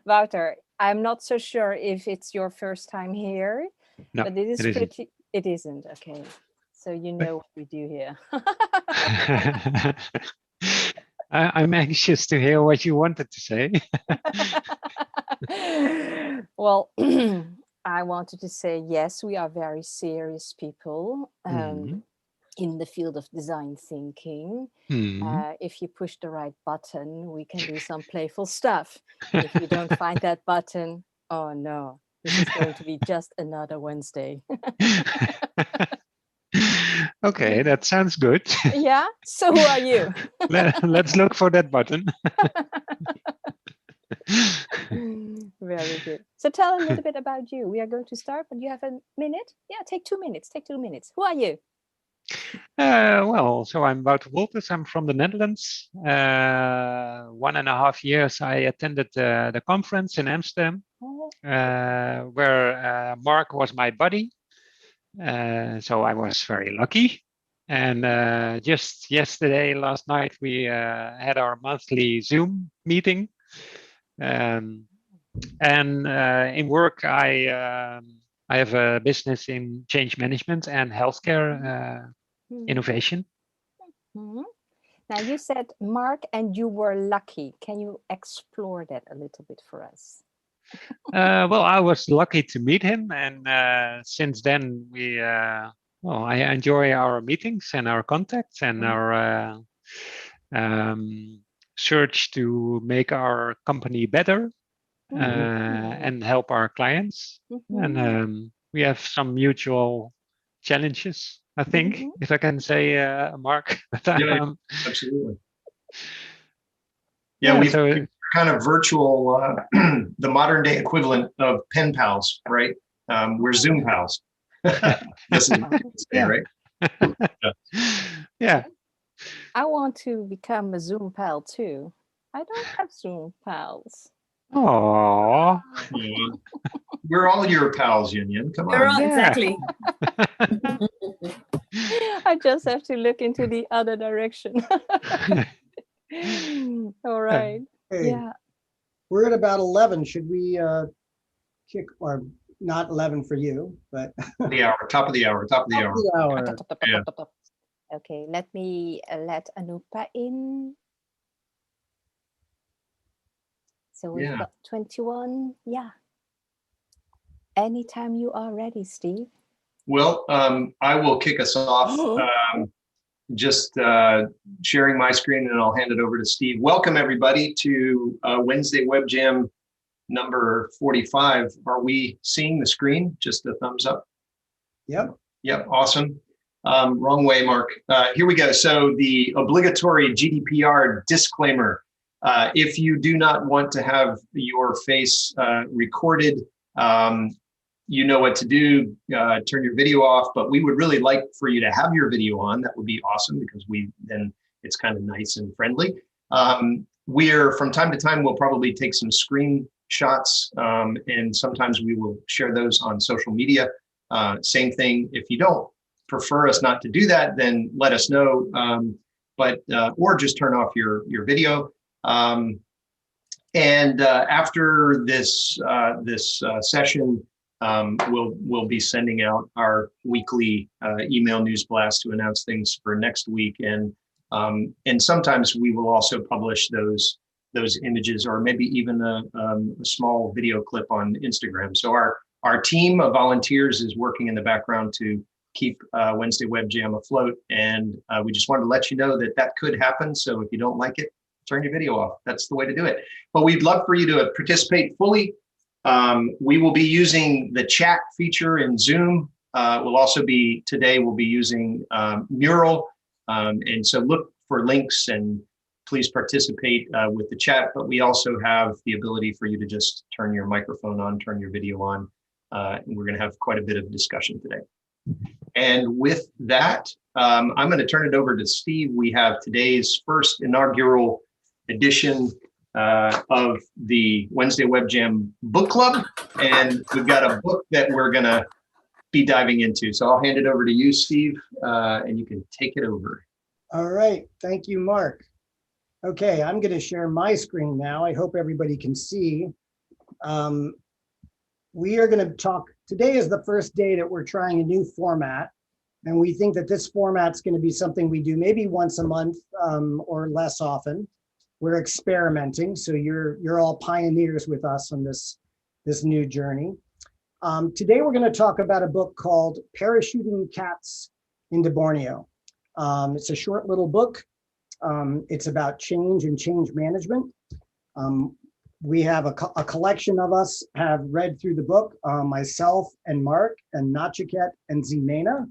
Wouter, I'm not so sure if it's your first time here, No, but it it is isn't. pretty, it isn't, okay. So you But know what we do here. I'm anxious to hear what you wanted to say. Well, I wanted to say yes, we are very serious people Mhm. in the field of design thinking. Mhm. If you push the right button, we can do some playful stuff. If you don't find that button, oh no, this is going to be just another Wednesday. Okay, that sounds good. Yeah, so who are you? Let's look for that button. Very good. So tell a little bit about you. We are going to start, but you have a minute? Yeah, take 2 minutes. Take 2 minutes. Who are you? Well, so I'm Wouter Wolters. I'm from the Netherlands. 1.5 years I attended the conference in Amsterdam, Oh, where Mark was my buddy. So I was very lucky. And just yesterday, last night, we had our monthly Zoom meeting. Um, and in work, I have a business in change management and healthcare mhm, innovation. mhm. Now you said Mark and you were lucky. Can you explore that a little bit for us? Well, I was lucky to meet him, and since then well, I enjoy our meetings and our contacts and Mhm, our um, search to make our company better mhm, and help our clients. And mhm, we have some mutual challenges, I think, mhm. if I can say, Mark. But, Yeah, absolutely. Yeah, yeah, we're kind of virtual, the modern day equivalent of pen pals, right? We're Zoom pals. This is what you Oh, can say, yeah. right? Yeah. Yeah. I want to become a Zoom pal too. I don't have Zoom pals. Oh, Yeah. We're all your pals, Yin Yin. Come You're on. all, yeah. exactly. I just have to look into the other direction. All right. Hey, Yeah. we're at about 11. Should we kick, or not 11 for you, but The hour, top of the hour, top of the top of hour. the Tap, hour? tap, tap, tap, Yeah. tap, tap, tap. Okay, let me let Anupa in. So we've Yeah. got 21. Yeah. Anytime you are ready, Steve. Well, I will kick us off. Just sharing my screen, and I'll hand it over to Steve. Welcome, everybody, to Wednesday Web Jam number 45. Are we seeing the screen? Just a thumbs up. Yep. Yep, awesome. Wrong way, Mark. Here we go. So the obligatory GDPR disclaimer. If you do not want to have your face recorded, you know what to do. Turn your video off, but we would really like for you to have your video on. That would be awesome, because then it's kind of nice and friendly. We're from time to time, we'll probably take some screenshots, and sometimes we will share those on social media. Same thing. If you don't prefer us not to do that, then let us know. Or just turn off your video. After this session, we'll be sending out our weekly email news blast to announce things for next week, and sometimes we will also publish those images, or maybe even a small video clip on Instagram. So our team of volunteers is working in the background to keep Wednesday Web Jam afloat, and we just wanted to let you know that could happen. So if you don't like it, turn your video off. That's the way to do it. But we'd love for you to participate fully. We will be using the chat feature in Zoom. Today we'll be using Mural. And so look for links, and please participate with the chat. But we also have the ability for you to just turn your microphone on, turn your video on. And we're going to have quite a bit of discussion today. And with that, I'm going to turn it over to Steve. We have today's first inaugural edition of the Wednesday Web Jam Book Club. And we've got a book that we're going to be diving into. So I'll hand it over to you, Steve, and you can take it over. All right. Thank you, Mark. Okay, I'm going to share my screen now. I hope everybody can see. We are going to talk, today is the first day that we're trying a new format. And we think that this format's going to be something we do maybe once a month or less often. We're experimenting, so you're all pioneers with us on this new journey. Today we're going to talk about a book called Parachuting Cats into Borneo. It's a short little book. It's about change and change management. We have a collection of us have read through the book, myself and Marc and Nachiket and Ximena.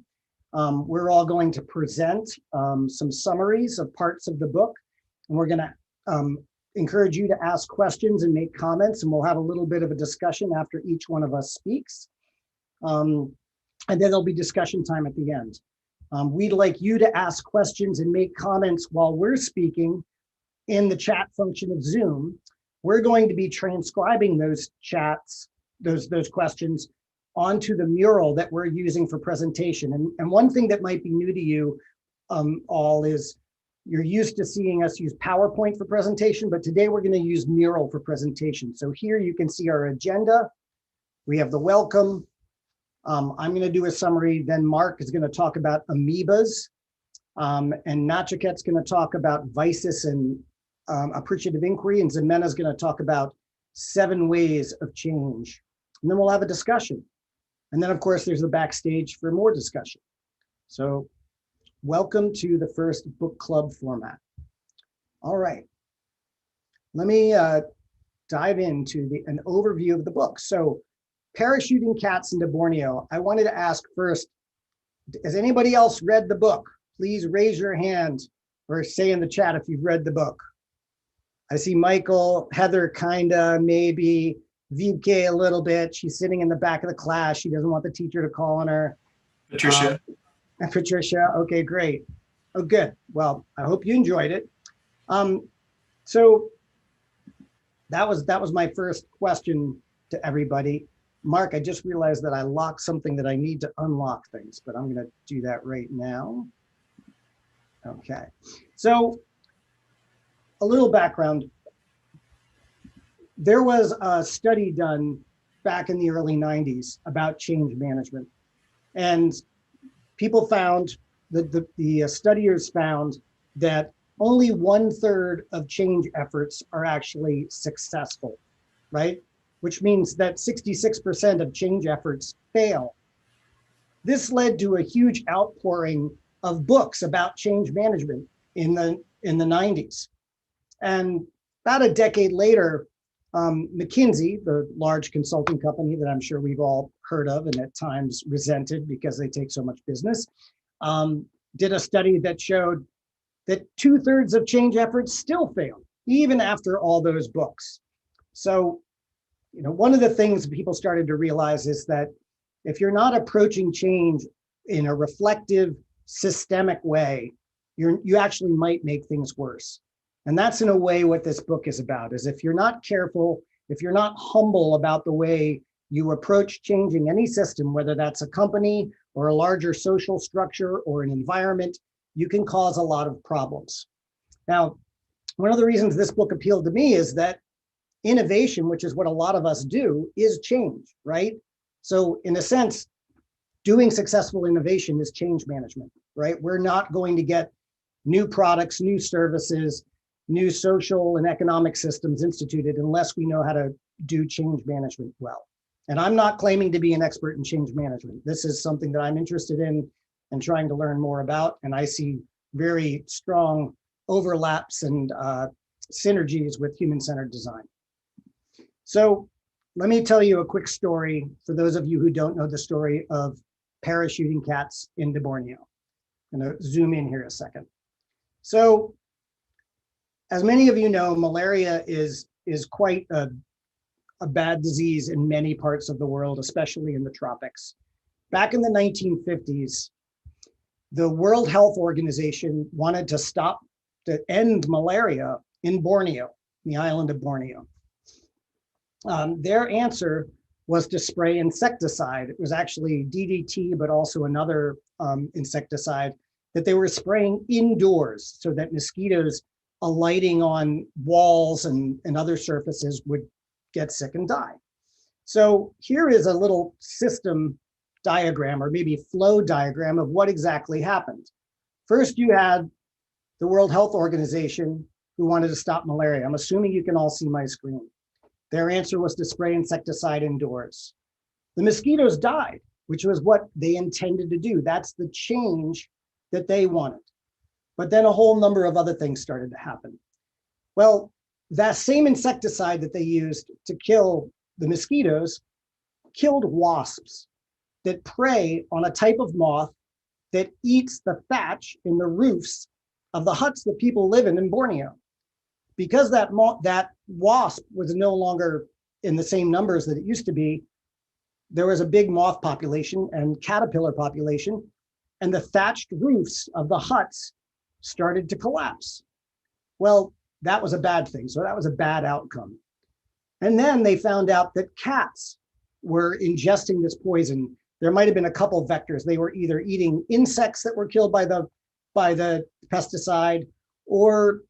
We're all going to present some summaries of parts of the book, and we're going to encourage you to ask questions and make comments, and we'll have a little bit of a discussion after each one of us speaks. And then there'll be discussion time at the end. We'd like you to ask questions and make comments while we're speaking in the chat function of Zoom. We're going to be transcribing those chats, those questions onto the mural that we're using for presentation. And one thing that might be new to you all is you're used to seeing us use PowerPoint for presentation, but today we're going to use mural for presentation. So here you can see our agenda. We have the welcome. I'm going to do a summary. Then Marc is going to talk about amoebas. And Nachiket's going to talk about vices and appreciative inquiry. And Ximena is going to talk about 7 ways of change. And then we'll have a discussion. And then, of course, there's the backstage for more discussion. So welcome to the first book club format. All right. Let me dive into an overview of the book. So Parachuting Cats into Borneo. I wanted to ask first, has anybody else read the book? Please raise your hand or say in the chat if you've read the book. I see Michael, Heather, kinda, maybe, Vivke a little bit. She's sitting in the back of the class. She doesn't want the teacher to call on her. Patricia. Patricia, okay, great. Oh, good. Well, I hope you enjoyed it. So that was my first question to everybody. Marc, I just realized that I locked something that I need to unlock things, but I'm going to do that right now. Okay, so a little background. There was a study done back in the early 90s about change management. And people found that the studiers found that only 1/3 of change efforts are actually successful, right? Which means that 66% of change efforts fail. This led to a huge outpouring of books about change management in the 90s. And about a decade later, McKinsey, the large consulting company that I'm sure we've all heard of and at times resented because they take so much business, did a study that showed that 2/3 of change efforts still fail, even after all those books. So, you know, one of the things people started to realize is that if you're not approaching change in a reflective, systemic way, you actually might make things worse. And that's in a way what this book is about, is if you're not careful, if you're not humble about the way you approach changing any system, whether that's a company or a larger social structure or an environment, you can cause a lot of problems. Now, one of the reasons this book appealed to me is that innovation, which is what a lot of us do, is change, right? So in a sense, doing successful innovation is change management, right? We're not going to get new products, new services, new social and economic systems instituted unless we know how to do change management well. And I'm not claiming to be an expert in change management. This is something that I'm interested in and trying to learn more about. And I see very strong overlaps and synergies with human-centered design. So let me tell you a quick story for those of you who don't know the story of parachuting cats into Borneo. I'm going to zoom in here a second. So as many of you know, malaria is quite a bad disease in many parts of the world, especially in the tropics. Back in the 1950s, the World Health Organization wanted to end malaria in Borneo, the island of Borneo. Their answer was to spray insecticide. It was actually DDT, but also another insecticide that they were spraying indoors so that mosquitoes alighting on walls and other surfaces would get sick and die. So here is a little system diagram, or maybe flow diagram, of what exactly happened. First, you had the World Health Organization, who wanted to stop malaria. I'm assuming you can all see my screen. Their answer was to spray insecticide indoors. The mosquitoes died, which was what they intended to do. That's the change that they wanted. But then a whole number of other things started to happen. Well, that same insecticide that they used to kill the mosquitoes killed wasps that prey on a type of moth that eats the thatch in the roofs of the huts that people live in Borneo. Because that wasp was no longer in the same numbers that it used to be, there was a big moth population and caterpillar population, and the thatched roofs of the huts started to collapse. Well, that was a bad thing. So that was a bad outcome. And then they found out that cats were ingesting this poison. There might have been a couple vectors. They were either eating insects that were killed by the pesticide, or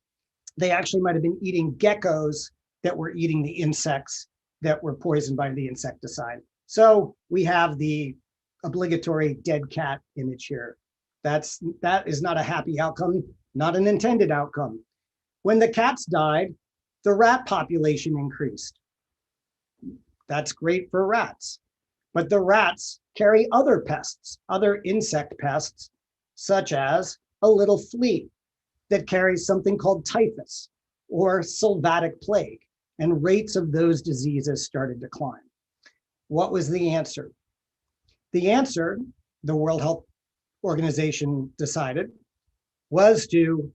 they actually might have been eating geckos that were eating the insects that were poisoned by the insecticide. So we have the obligatory dead cat image here. That is not a happy outcome, not an intended outcome. When the cats died, the rat population increased. That's great for rats, but the rats carry other pests, other insect pests, such as a little flea that carries something called typhus or sylvatic plague, and rates of those diseases started to climb. What was the answer? The answer, the World Health Organization decided, was to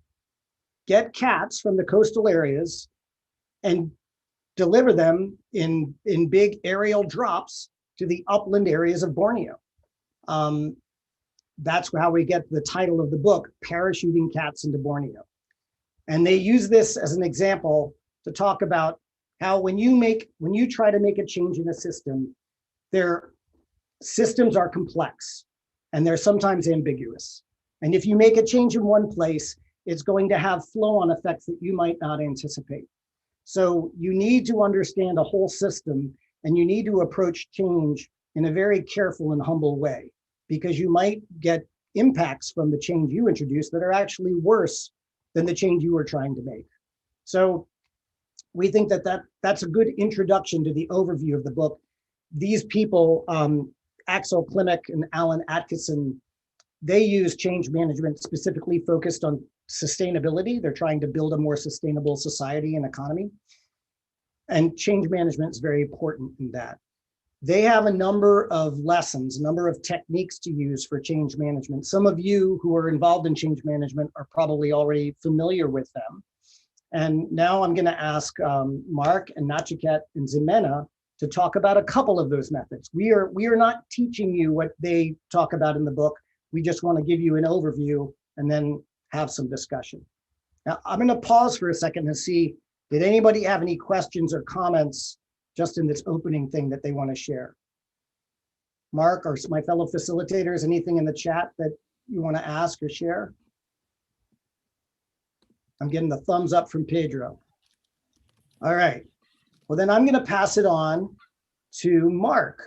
get cats from the coastal areas and deliver them in big aerial drops to the upland areas of Borneo. That's how we get the title of the book, Parachuting Cats into Borneo. And they use this as an example to talk about how when you try to make a change in a system, their systems are complex and they're sometimes ambiguous. And if you make a change in one place, it's going to have flow-on effects that you might not anticipate. So you need to understand a whole system, and you need to approach change in a very careful and humble way, because you might get impacts from the change you introduce that are actually worse than the change you were trying to make. So we think that's a good introduction to the overview of the book. These people, Axel Klimek and Alan Atkinson, they use change management specifically focused on sustainability. They're trying to build a more sustainable society and economy. And change management is very important in that. They have a number of lessons, a number of techniques to use for change management. Some of you who are involved in change management are probably already familiar with them. And now I'm going to ask Marc and Nachiket and Ximena to talk about a couple of those methods. We are not teaching you what they talk about in the book. We just want to give you an overview and then have some discussion. Now, I'm going to pause for a second to see, did anybody have any questions or comments just in this opening thing that they want to share? Marc or my fellow facilitators, anything in the chat that you want to ask or share? I'm getting the thumbs up from Pedro. All right. Well, then I'm going to pass it on to Marc.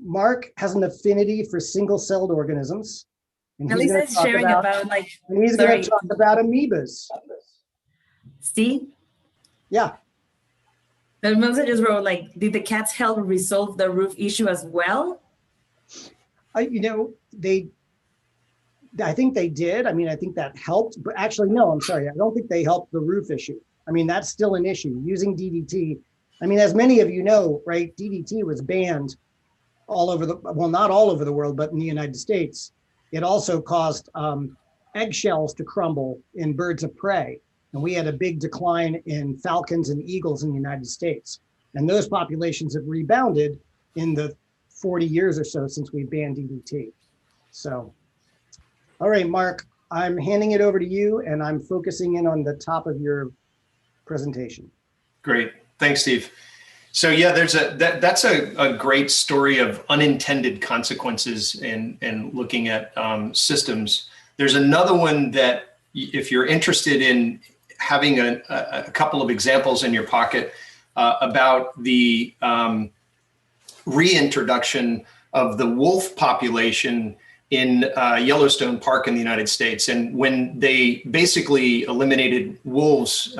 Marc has an affinity for single-celled organisms. And he's going to talk about amoebas. Steve? Yeah. The Melissa just wrote, did the cats help resolve the roof issue as well? I think they did. I mean, I think that helped, but actually, no, I'm sorry. I don't think they helped the roof issue. I mean, that's still an issue. Using DDT, I mean, as many of you know, right, DDT was banned all over not all over the world, but in the United States. It also caused eggshells to crumble in birds of prey. And we had a big decline in falcons and eagles in the United States. And those populations have rebounded in the 40 years or so since we banned DDT. So, all right, Marc, I'm handing it over to you, and I'm focusing in on the top of your presentation. Great. Thanks, Steve. So yeah, that's a great story of unintended consequences and looking at systems. There's another one that, if you're interested in having a couple of examples in your pocket about the reintroduction of the wolf population in Yellowstone Park in the United States. And when they basically eliminated wolves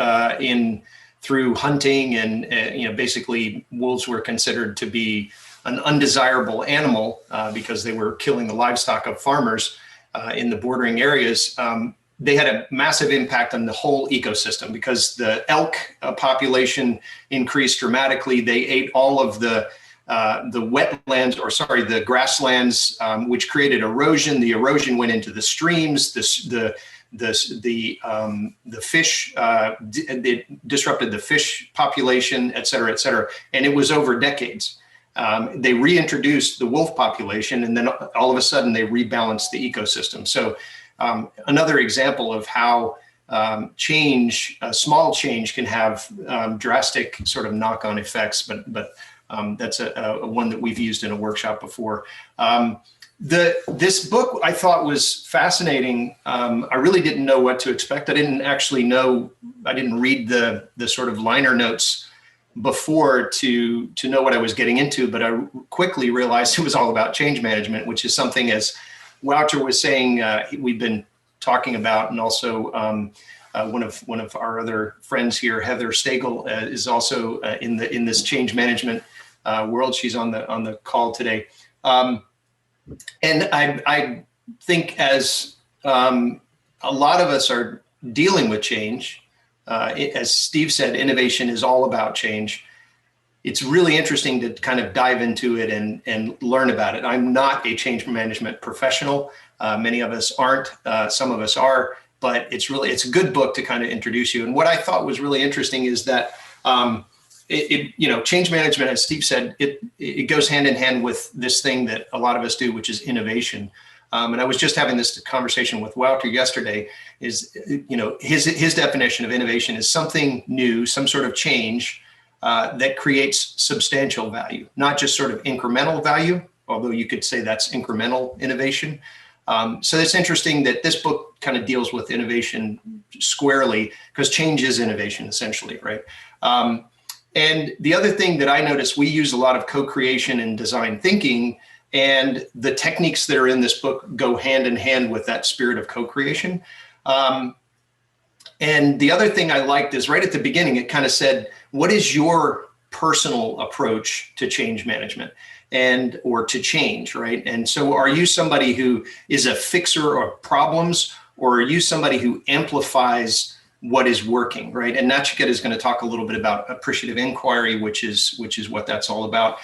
through hunting, and basically wolves were considered to be an undesirable animal because they were killing the livestock of farmers in the bordering areas. They had a massive impact on the whole ecosystem because the elk population increased dramatically. They ate all of the wetlands, the grasslands, which created erosion. The erosion went into the streams. The fish, it disrupted the fish population, et cetera, et cetera. And it was over decades. They reintroduced the wolf population, and then all of a sudden they rebalanced the ecosystem. So another example of how small change can have drastic sort of knock-on effects, but that's a one that we've used in a workshop before. This book I thought was fascinating. I really didn't know what to expect. I didn't read the sort of liner notes before to know what I was getting into, but I quickly realized it was all about change management, which is something, as Wouter was saying, we've been talking about, and also one of our other friends here, Heather Stagel, is also in this change management world. She's on the call today, and I think as a lot of us are dealing with change, as Steve said, innovation is all about change. It's really interesting to kind of dive into it and learn about it. I'm not a change management professional. Many of us aren't. Some of us are, but it's a good book to kind of introduce you. And what I thought was really interesting is that change management, as Steve said, it goes hand in hand with this thing that a lot of us do, which is innovation. And I was just having this conversation with Wouter yesterday. Is his definition of innovation is something new, some sort of change that creates substantial value, not just sort of incremental value, although you could say that's incremental innovation. So it's interesting that this book kind of deals with innovation squarely, because change is innovation essentially, right? And the other thing that I noticed, we use a lot of co-creation and design thinking, and the techniques that are in this book go hand in hand with that spirit of co-creation. And the other thing I liked is right at the beginning, it kind of said, what is your personal approach to change management or to change, right? And so are you somebody who is a fixer of problems, or are you somebody who amplifies what is working, right? And Nachiket is going to talk a little bit about appreciative inquiry, which is what that's all about.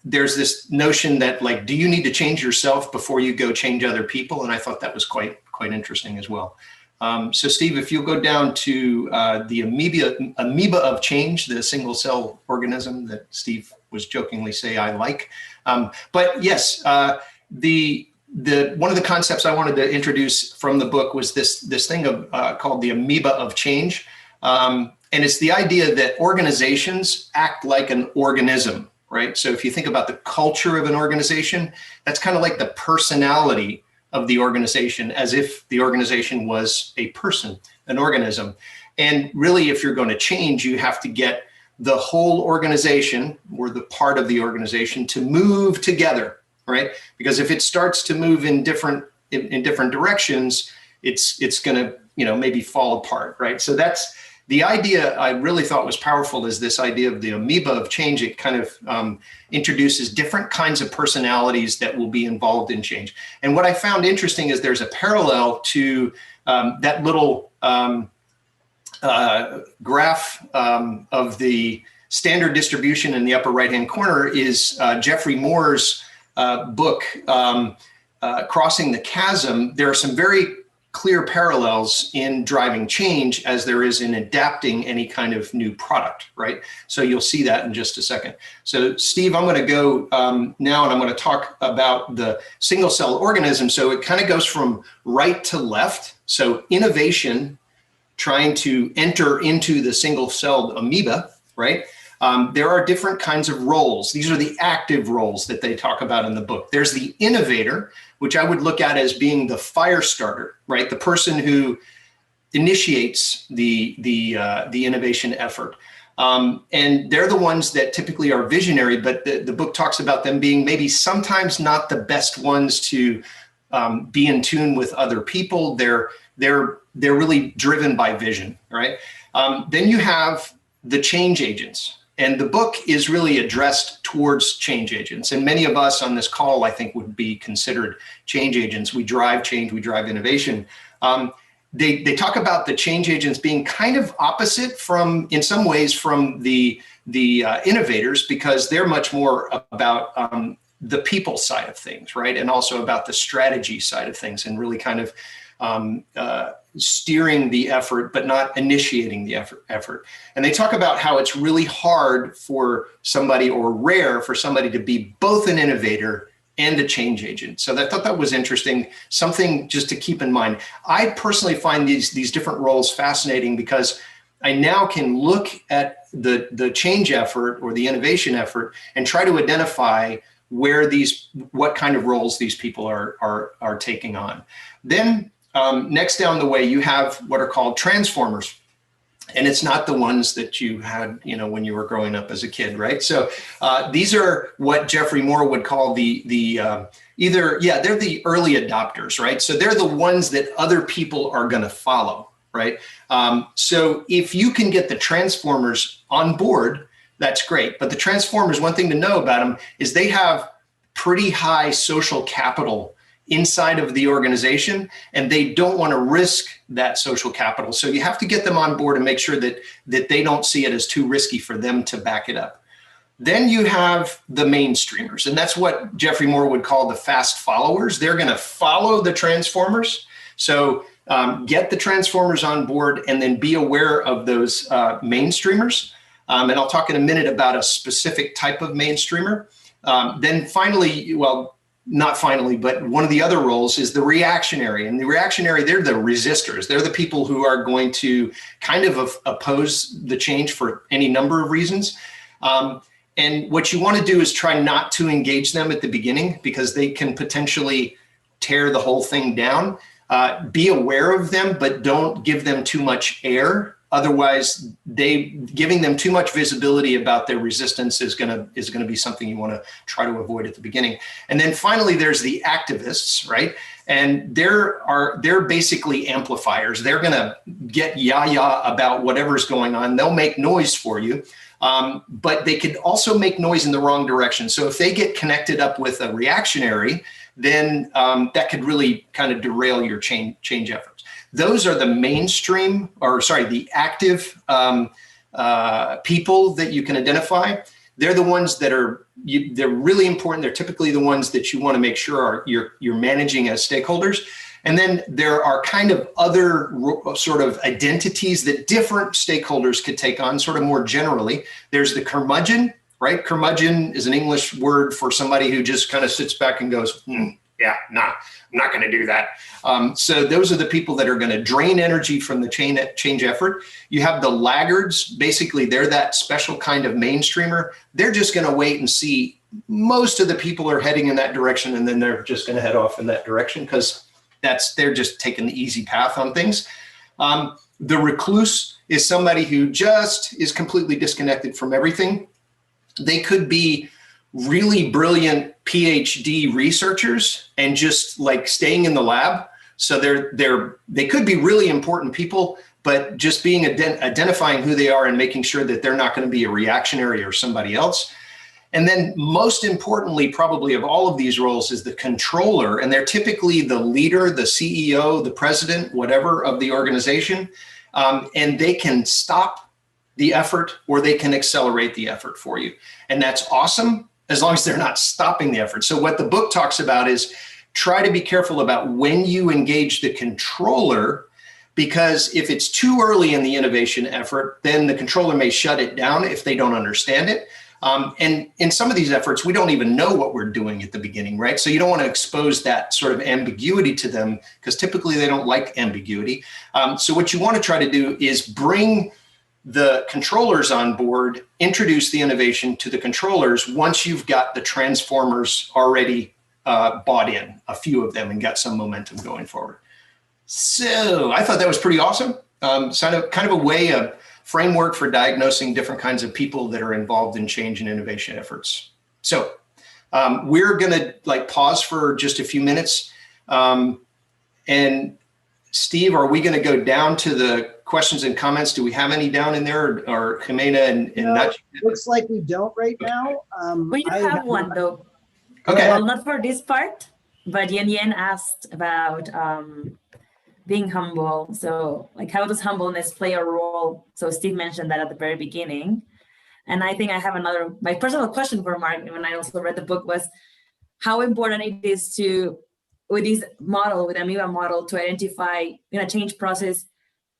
There's this notion that, like, do you need to change yourself before you go change other people? And I thought that was quite interesting as well. So Steve, if you'll go down to the amoeba of change, the single cell organism that Steve was jokingly say I like. But yes, one of the concepts I wanted to introduce from the book was this thing called the amoeba of change. And it's the idea that organizations act like an organism, right? So if you think about the culture of an organization, that's kind of like the personality of the organization, as if the organization was a person, an organism. And really, if you're going to change, you have to get the whole organization, or the part of the organization, to move together, right? Because if it starts to move in different directions, it's going to, maybe fall apart, right? So that's the idea I really thought was powerful, is this idea of the amoeba of change. It kind of introduces different kinds of personalities that will be involved in change. And what I found interesting is there's a parallel to that little graph of the standard distribution in the upper right-hand corner is Jeffrey Moore's book, Crossing the Chasm. There are some very clear parallels in driving change as there is in adapting any kind of new product, right? So you'll see that in just a second. So Steve, I'm going to go now, and I'm going to talk about the single cell organism. So it kind of goes from right to left. So innovation, trying to enter into the single celled amoeba, right? There are different kinds of roles. These are the active roles that they talk about in the book. There's the innovator, which I would look at as being the fire starter, right? The person who initiates the innovation effort. And they're the ones that typically are visionary, but the book talks about them being maybe sometimes not the best ones to be in tune with other people. They're really driven by vision, right? Then you have the change agents. And the book is really addressed towards change agents. And many of us on this call, I think, would be considered change agents. We drive change, we drive innovation. They talk about the change agents being kind of opposite from, in some ways, from the innovators, because they're much more about the people side of things, right? And also about the strategy side of things, and really kind of steering the effort, but not initiating the effort. And they talk about how it's really hard for somebody, or rare for somebody, to be both an innovator and a change agent. So I thought that was interesting, something just to keep in mind. I personally find these different roles fascinating, because I now can look at the change effort or the innovation effort and try to identify what kind of roles these people are taking on. Then next down the way, you have what are called transformers. And it's not the ones that you had, when you were growing up as a kid, right? So these are what Geoffrey Moore would call they're the early adopters, right? So they're the ones that other people are going to follow, right? So if you can get the transformers on board, that's great. But the transformers, one thing to know about them is they have pretty high social capital inside of the organization, and they don't want to risk that social capital. So you have to get them on board and make sure that they don't see it as too risky for them to back it up. Then you have the mainstreamers, and that's what Geoffrey Moore would call the fast followers. They're going to follow the transformers. So get the transformers on board, and then be aware of those mainstreamers. And I'll talk in a minute about a specific type of mainstreamer. Then finally, not finally, but one of the other roles is the reactionary. And the reactionary, they're the resistors. They're the people who are going to kind of oppose the change for any number of reasons. And what you want to do is try not to engage them at the beginning, because they can potentially tear the whole thing down. Be aware of them, but don't give them too much air. Otherwise, giving them too much visibility about their resistance is going to be something you want to try to avoid at the beginning. And then finally, there's the activists, right? And they're basically amplifiers. They're going to get yah about whatever's going on. They'll make noise for you, but they could also make noise in the wrong direction. So if they get connected up with a reactionary, then that could really kind of derail your change efforts. Those are the the active people that you can identify. They're the ones that they're really important. They're typically the ones that you want to make sure you're managing as stakeholders. And then there are kind of other sort of identities that different stakeholders could take on, sort of more generally. There's the curmudgeon, right? Curmudgeon is an English word for somebody who just kind of sits back and goes, yeah, nah, I'm not going to do that. So those are the people that are going to drain energy from the change effort. You have the laggards. Basically, they're that special kind of mainstreamer. They're just going to wait and see. Most of the people are heading in that direction, and then they're just going to head off in that direction, because they're just taking the easy path on things. The recluse is somebody who just is completely disconnected from everything. They could be really brilliant PhD researchers and just like staying in the lab. So they could be really important people, but just being identifying who they are and making sure that they're not going to be a reactionary or somebody else. And then most importantly, probably of all of these roles, is the controller. And they're typically the leader, the CEO, the president, whatever, of the organization. And they can stop the effort, or they can accelerate the effort for you. And that's awesome, as long as they're not stopping the effort. So what the book talks about is try to be careful about when you engage the controller, because if it's too early in the innovation effort, then the controller may shut it down if they don't understand it. And in some of these efforts, we don't even know what we're doing at the beginning, right? So you don't want to expose that sort of ambiguity to them, because typically they don't like ambiguity. So what you want to try to do is bring the controllers on board, introduce the innovation to the controllers once you've got the transformers already bought in, a few of them, and got some momentum going forward. So I thought that was pretty awesome. Kind of a way, a framework for diagnosing different kinds of people that are involved in change and innovation efforts. So we're gonna pause for just a few minutes. And Steve, are we gonna go down to the questions and comments? Do we have any down in there, or Ximena and Nachiket? Looks like we don't right now. We do have one though. Okay. Well, not for this part, but Yen asked about being humble. So how does humbleness play a role? So Steve mentioned that at the very beginning. And I think I have my personal question for Marc, when I also read the book, was how important it is with this model, with Amoeba model, to identify in a change process,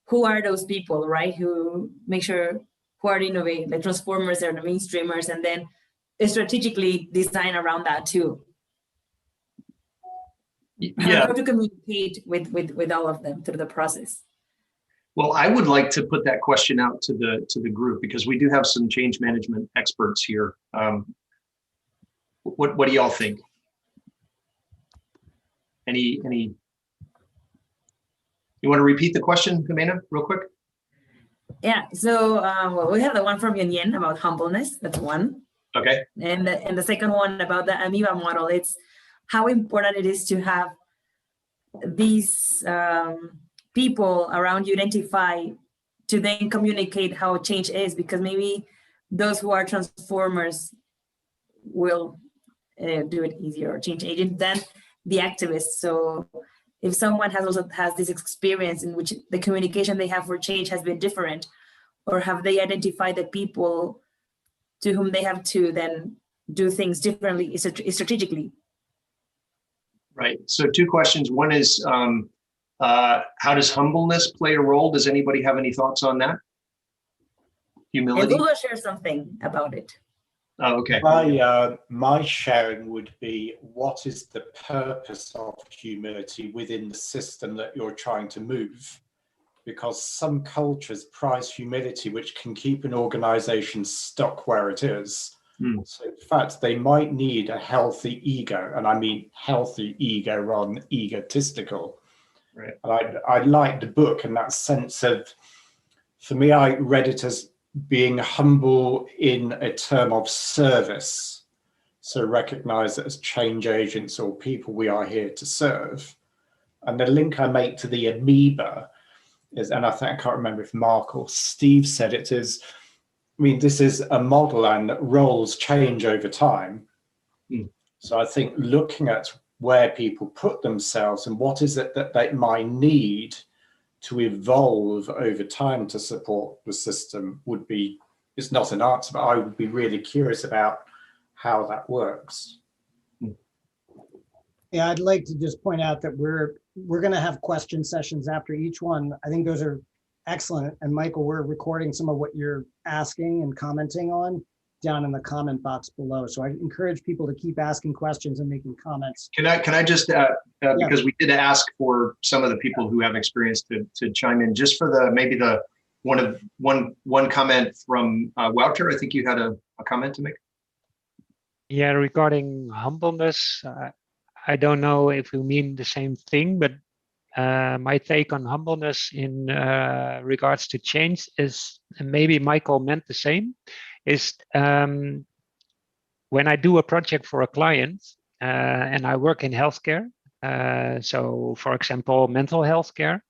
who are those people, right? Who make sure, who are the innovators, the transformers, or the mainstreamers, and then strategically design around that too. Yeah. How to communicate with all of them through the process. Well, I would like to put that question out to the group, because we do have some change management experts here. What do y'all think? Any? You want to repeat the question, Ximena, real quick? Yeah. So well, we have the one from Yen about humbleness. That's one. Okay. And the second one about the Amoeba model. It's how important it is to have these people around you identify, to then communicate how change is, because maybe those who are transformers will do it easier, or change agent, than the activists. So if someone has this experience in which the communication they have for change has been different, or have they identified the people to whom they have to then do things differently, strategically? Right. So two questions. One is, how does humbleness play a role? Does anybody have any thoughts on that? Humility? And we'll share something about it. Oh, okay. My sharing would be, what is the purpose of humility within the system that you're trying to move? Because some cultures prize humility, which can keep an organization stuck where it is. So in fact, they might need a healthy ego, and I mean healthy ego rather than egotistical. Right. And I like the book in that sense of, for me, I read it as being humble in a term of service. So recognize that as change agents or people, we are here to serve. And the link I make to the amoeba is, and I think, I can't remember if Marc or Steve said it, is, I mean, this is a model and roles change over time. So I think looking at where people put themselves and what is it that they might need to evolve over time to support the system would be, it's not an answer, but I would be really curious about how that works. Yeah, I'd like to just point out that we're going to have question sessions after each one. I think those are excellent. And Michael, we're recording some of what you're asking and commenting on down in the comment box below. So I encourage people to keep asking questions and making comments. Can I just, because we did ask for some of the people who have experience to chime in, just for maybe one comment from Wouter. I think you had a comment to make. Yeah, regarding humbleness, I don't know if you mean the same thing, but my take on humbleness in regards to change is, and maybe Michael meant the same, is when I do a project for a client and I work in healthcare, so for example, mental health care,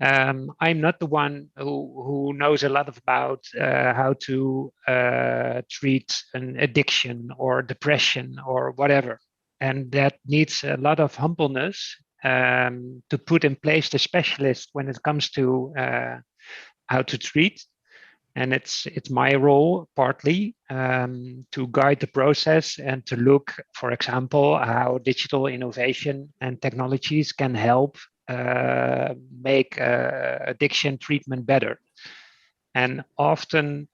I'm not the one who knows a lot about how to treat an addiction or depression or whatever. And that needs a lot of humbleness to put in place the specialist when it comes to how to treat. And it's my role partly to guide the process and to look, for example, how digital innovation and technologies can help make addiction treatment better. And often,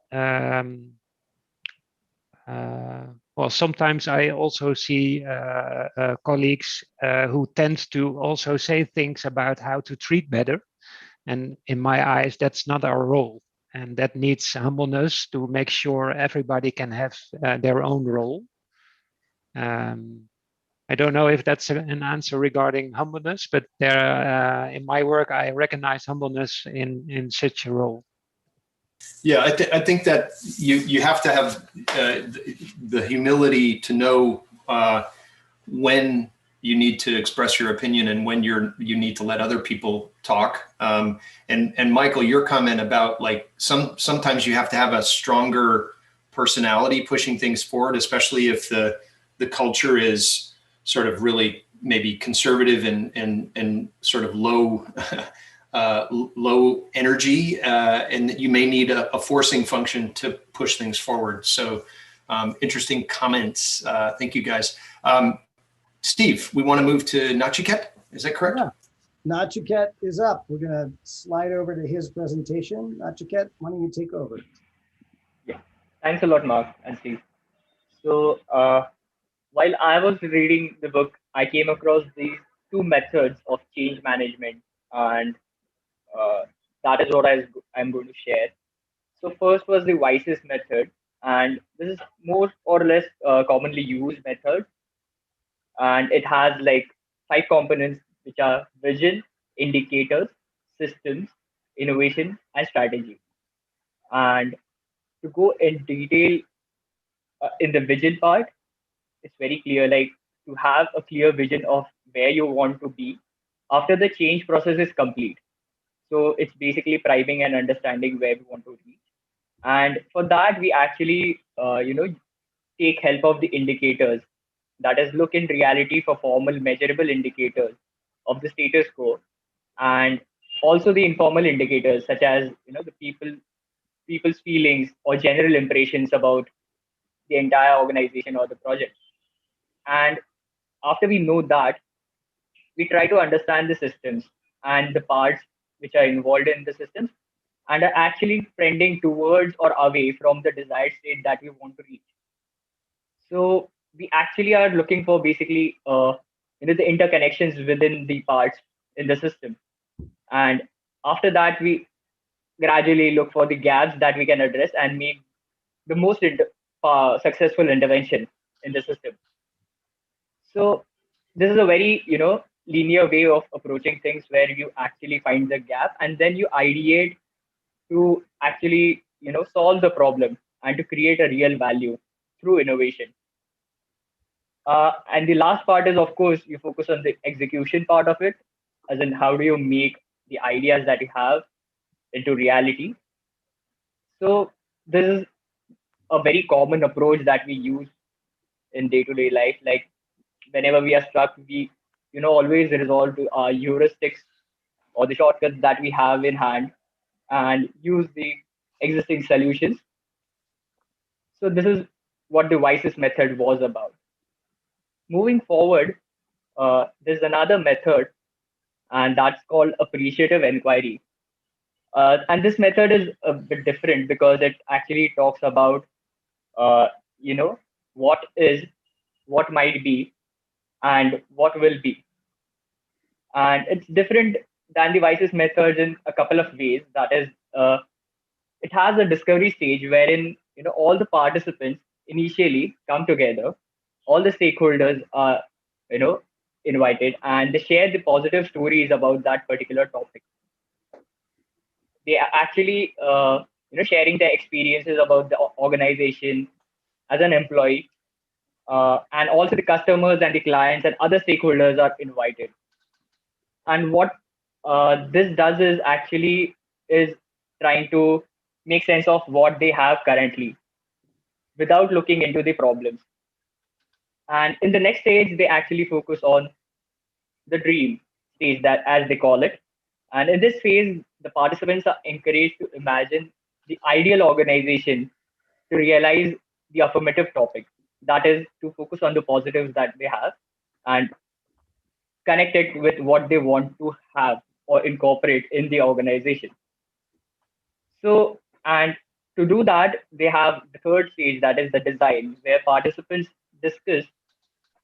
well, sometimes I also see colleagues who tend to also say things about how to treat better. And in my eyes, that's not our role. And that needs humbleness to make sure everybody can have their own role. I don't know if that's an answer regarding humbleness, but there, in my work, I recognize humbleness in such a role. Yeah, I think that you have to have the humility to know when you need to express your opinion and when you need to let other people talk. And Michael, your comment about like sometimes you have to have a stronger personality pushing things forward, especially if the culture is sort of really maybe conservative and sort of low low energy, and you may need a forcing function to push things forward. So interesting comments. Thank you guys. Steve, we want to move to Nachiket. Is that correct? Yeah. Nachiket is up. We're going to slide over to his presentation. Nachiket, why don't you take over? Yeah, thanks a lot, Mark and Steve. So while I was reading the book, I came across these two methods of change management, and that is what I'm going to share. So first was the wisest method, and this is more or less commonly used method, and it has like 5 components, which are vision, indicators, systems, innovation, and strategy. And to go in detail in the vision part, it's very clear, like to have a clear vision of where you want to be after the change process is complete. So it's basically priming and understanding where we want to reach. And for that, we actually, take help of the indicators. That is, look in reality for formal measurable indicators of the status quo, and also the informal indicators such as the people's feelings or general impressions about the entire organization or the project. And after we know that, we try to understand the systems and the parts which are involved in the systems and are actually trending towards or away from the desired state that we want to reach. So we actually are looking for basically the interconnections within the parts in the system. And after that, we gradually look for the gaps that we can address and make the most successful intervention in the system. So this is a very linear way of approaching things, where you actually find the gap and then you ideate to actually solve the problem and to create a real value through innovation. And the last part is, of course, you focus on the execution part of it, as in how do you make the ideas that you have into reality. So this is a very common approach that we use in day-to-day life. Like whenever we are stuck, we always resort to our heuristics or the shortcuts that we have in hand and use the existing solutions. So this is what the wisest method was about. Moving forward, there's another method, and that's called appreciative inquiry. And this method is a bit different because it actually talks about, what is, what might be, and what will be. And it's different than the wisest methods in a couple of ways. That is, it has a discovery stage wherein all the participants initially come together, all the stakeholders are invited, and they share the positive stories about that particular topic. They are actually sharing their experiences about the organization as an employee, and also the customers and the clients and other stakeholders are invited. And what this does is actually is trying to make sense of what they have currently without looking into the problems. And in the next stage, they actually focus on the dream stage, that as they call it. And in this phase, the participants are encouraged to imagine the ideal organization to realize the affirmative topic. That is to focus on the positives that they have and connect it with what they want to have or incorporate in the organization. So, and to do that, they have the third stage, that is the design, where participants discuss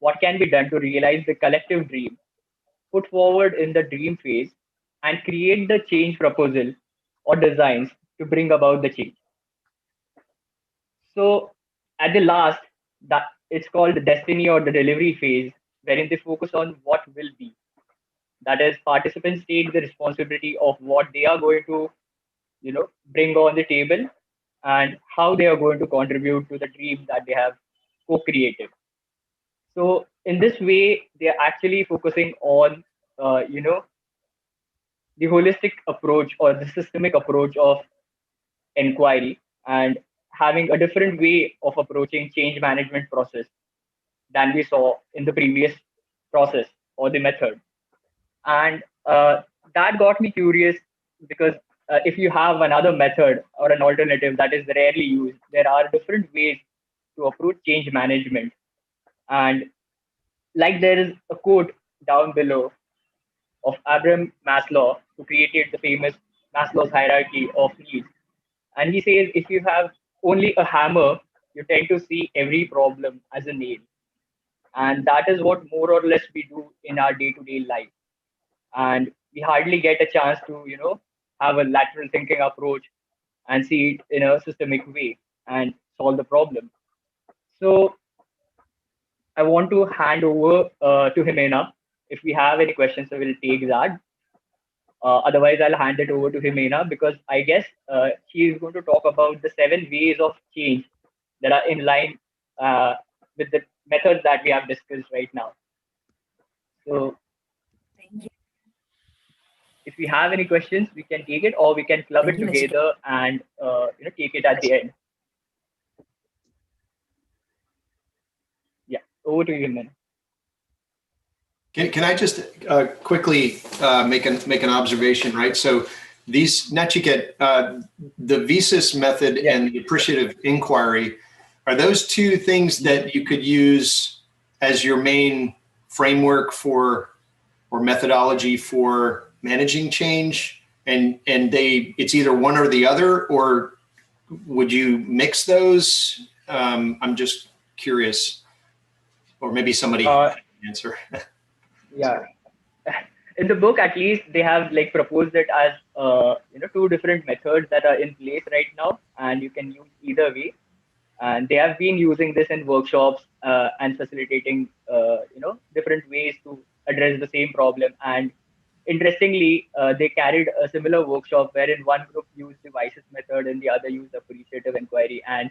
what can be done to realize the collective dream, put forward in the dream phase, and create the change proposal or designs to bring about the change. So at the last, that it's called the destiny or the delivery phase, wherein they focus on what will be. That is, participants take the responsibility of what they are going to, bring on the table and how they are going to contribute to the dream that they have co-created. So in this way, they are actually focusing on, the holistic approach or the systemic approach of inquiry and having a different way of approaching change management process than we saw in the previous process or the method. And that got me curious because if you have another method or an alternative that is rarely used, there are different ways to approach change management. And like there is a quote down below of Abraham Maslow, who created the famous Maslow's hierarchy of needs. And he says if you have only a hammer, you tend to see every problem as a nail. And that is what more or less we do in our day-to-day life. And we hardly get a chance to, have a lateral thinking approach and see it in a systemic way and solve the problem. So I want to hand over to Ximena. If we have any questions, so we'll take that. Otherwise, I'll hand it over to Ximena because I guess she is going to talk about the 7 ways of change that are in line with the methods that we have discussed right now. So Thank you. if we have any questions, we can take it, or we can club it together and take it at the end. Yeah, over to you, Ximena. Can I just quickly make an observation, right? So these Nachiket, the Visas method and the appreciative inquiry, are those two things that you could use as your main framework for or methodology for managing change? And it's either one or the other, or would you mix those? I'm just curious, or maybe somebody can answer. Yeah, in the book, at least they have proposed it as 2 different methods that are in place right now, and you can use either way. And they have been using this in workshops and facilitating different ways to address the same problem. And interestingly, they carried a similar workshop wherein one group used the Vices method and the other used appreciative inquiry, and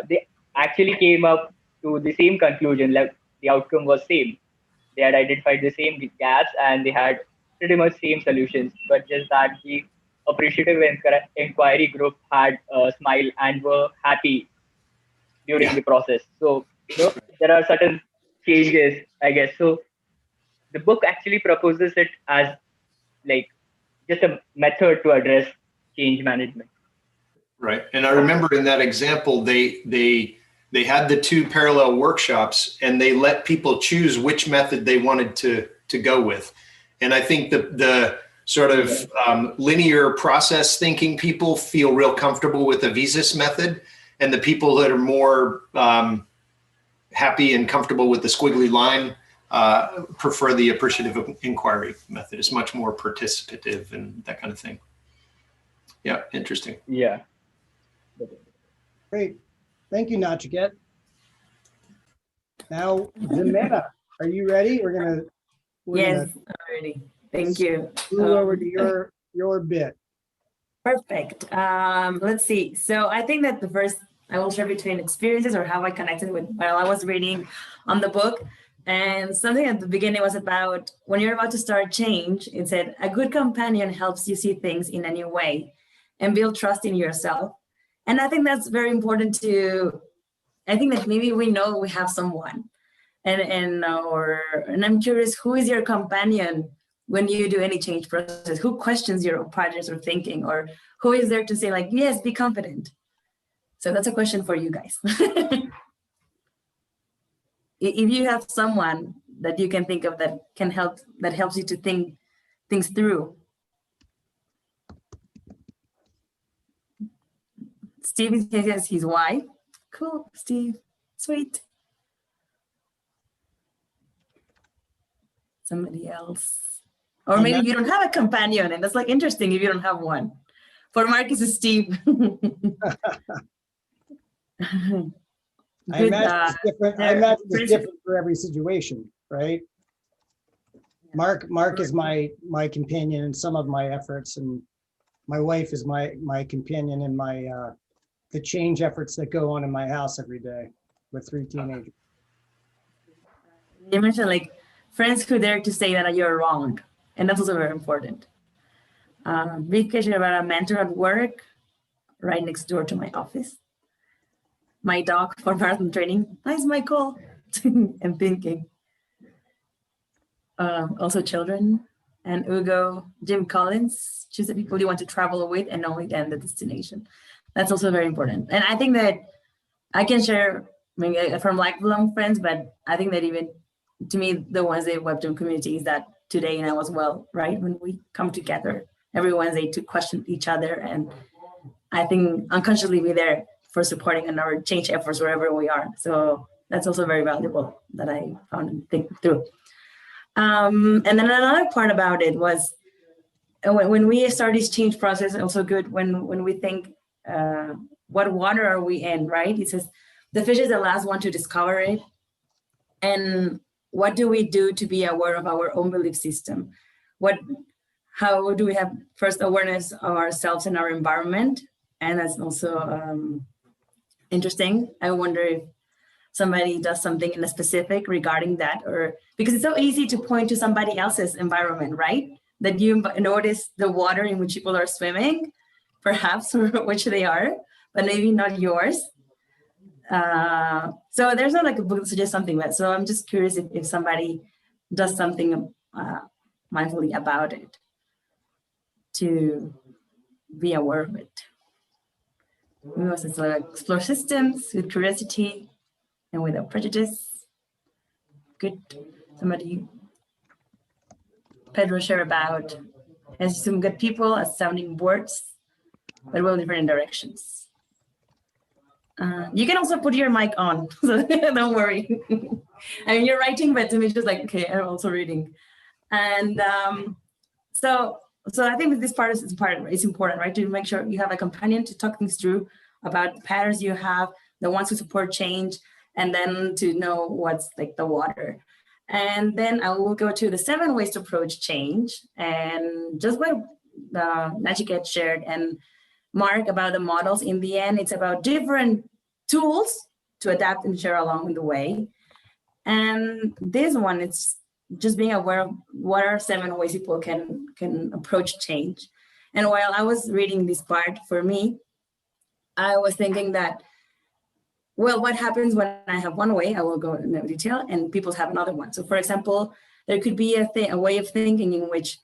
they actually came up to the same conclusion. Like the outcome was same. They had identified the same gaps and they had pretty much same solutions, but just that the appreciative inquiry group had a smile and were happy during the process. So there are certain changes, I guess. So the book actually proposes it as just a method to address change management. Right, and I remember in that example, they had the 2 parallel workshops and they let people choose which method they wanted to go with. And I think the sort of linear process thinking people feel real comfortable with the Visas method, and the people that are more happy and comfortable with the squiggly line prefer the appreciative inquiry method. It's much more participative and that kind of thing. Yeah, interesting. Yeah. Great. Thank you, Nachiket. Now, Ximena, are you ready? We're Yes, I'm ready. Thank you. Move over to your bit. Perfect. Let's see. So I think that the first I will share between experiences or how I connected with while I was reading on the book. And something at the beginning was about when you're about to start change, it said a good companion helps you see things in a new way and build trust in yourself. And I think that's very important I think that maybe we know we have someone and I'm curious, who is your companion when you do any change process? Who questions your patterns or thinking, or who is there to say yes, be confident? So that's a question for you guys. If you have someone that you can think of that helps you to think things through. Steve says his wife. Cool, Steve. Sweet. Somebody else. Or maybe you don't have a companion, and that's interesting if you don't have one. For Marcus, it's Steve. I imagine it's different for every situation. right? Marc is my companion in some of my efforts, and my wife is my companion in my the change efforts that go on in my house every day with 3 teenagers. You mentioned like friends who dare to say that you're wrong, and that's also very important. Big question about a mentor at work, right next door to my office. My dog for marathon training. Nice, Michael. I'm thinking. Also children and Ugo, Jim Collins, choose the people you want to travel with and only then the destination. That's also very important. And I think that I can share maybe from lifelong friends, but I think that even to me, the Wednesday Webtoon community is that today now as well, right? When we come together every Wednesday to question each other. And I think unconsciously we're there for supporting in our change efforts wherever we are. So that's also very valuable that I found and think through. And then another part about it was when we start this change process, also good when we think, what water are we in, right? It says the fish is the last one to discover it. And what do we do to be aware of our own belief system? How do we have first awareness of ourselves and our environment? And that's also interesting. I wonder if somebody does something in a specific regarding that, or because it's so easy to point to somebody else's environment, right? That you notice the water in which people are swimming, perhaps, or which they are, but maybe not yours. So there's not like a book that suggests something, but so I'm just curious if somebody does something mindfully about it to be aware of it. We also explore systems with curiosity and without prejudice. Good. Somebody, Pedro, share about has some good people as sounding boards, but well different directions. You can also put your mic on, so don't worry. I mean, you're writing, but to me, it's just like, okay, I'm also reading. And so I think this part is important, right? To make sure you have a companion to talk things through about the patterns you have, the ones who support change, and then to know what's like the water. And then I will go to the 7 ways to approach change, and just what Nachiket shared and Marc about the models. In the end, it's about different tools to adapt and share along the way. And this one, it's just being aware of what are 7 ways people can approach change. And while I was reading this part, for me, I was thinking that, well, what happens when I have one way? I will go into detail, and people have another one. So, for example, there could be a way of thinking in which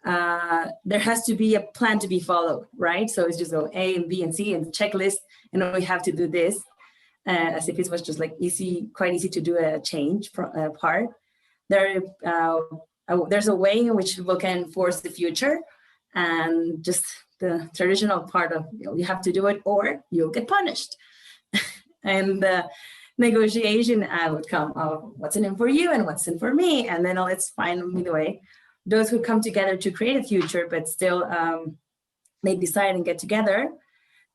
there has to be a plan to be followed, right? So it's just go A and B and C and checklist, and we have to do this, as if it was just like quite easy to do a change part. There's a way in which people can force the future, and just the traditional part of you have to do it or you'll get punished. And the negotiation would come of what's in it for you and what's in for me, and then let's find either way. Those who come together to create a future, but still they decide and get together.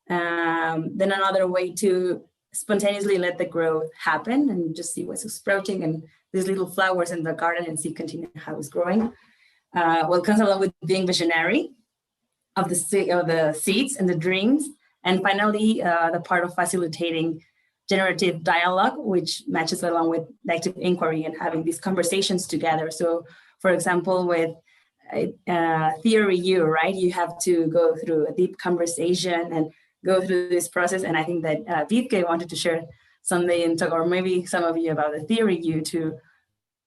Then another way to spontaneously let the growth happen and just see what's sprouting and these little flowers in the garden and see continue how it's growing. What comes along with being visionary of the seeds and the dreams. And finally, the part of facilitating generative dialogue, which matches along with active inquiry and having these conversations together. So, for example, with theory U, right? You have to go through a deep conversation and go through this process. And I think that Vivke wanted to share something and talk, or maybe some of you, about the theory U to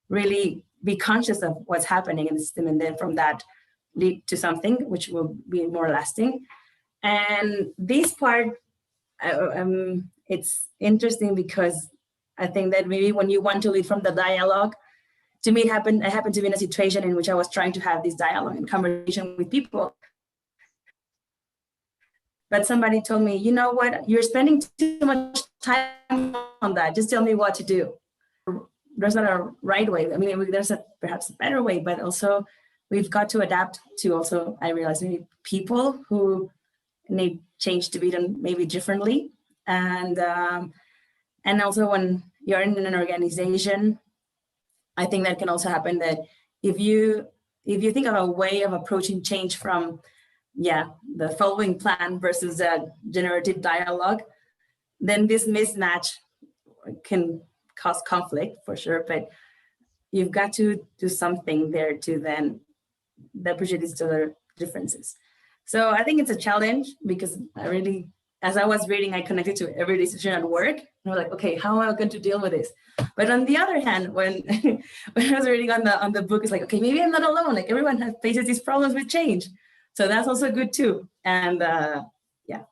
really be conscious of what's happening in the system, and then from that lead to something which will be more lasting. And this part, it's interesting because I think that maybe when you want to lead from the dialogue, to me, I happened to be in a situation in which I was trying to have this dialogue and conversation with people. But somebody told me, you know what, you're spending too much time on that. Just tell me what to do. There's not a right way. I mean, there's perhaps a better way, but also we've got to adapt to also, I realize, maybe people who need change to be done maybe differently. And also when you're in an organization, I think that can also happen, that if you think of a way of approaching change from, the following plan versus a generative dialogue, then this mismatch can cause conflict for sure, but you've got to do something there to then appreciate these other differences. So I think it's a challenge, because as I was reading, I connected to every decision at work. And I was like, okay, how am I going to deal with this? But on the other hand, when I was reading on the book, it's like, okay, maybe I'm not alone. Like, everyone faces these problems with change. So that's also good too. And I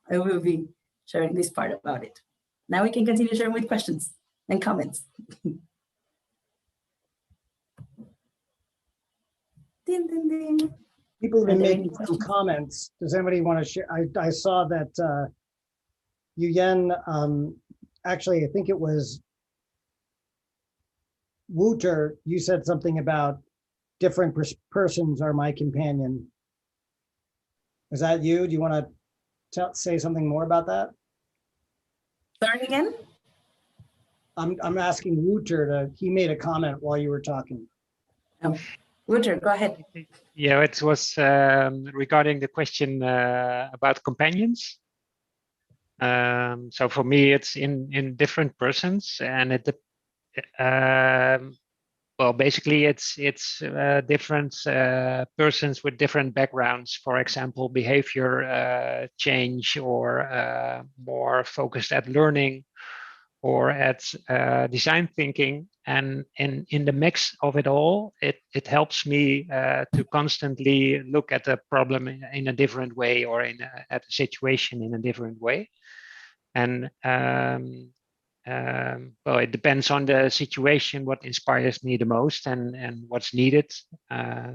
will be sharing this part about it. Now we can continue sharing with questions and comments. Ding, ding, ding. People have been making some comments. Does anybody want to share? I saw that Yuyen, actually, I think it was Wouter, you said something about different persons are my companion. Is that you? Do you want to say something more about that? Sorry again? I'm asking Wouter he made a comment while you were talking. Oh, Wouter, go ahead. Yeah, it was regarding the question about companions. So for me, it's in different persons, and well, basically it's different persons with different backgrounds. For example, behavior change, or more focused at learning, or at design thinking. And in the mix of it all, it helps me to constantly look at the problem in a different way, or at a situation in a different way. And well, it depends on the situation, what inspires me the most, and what's needed.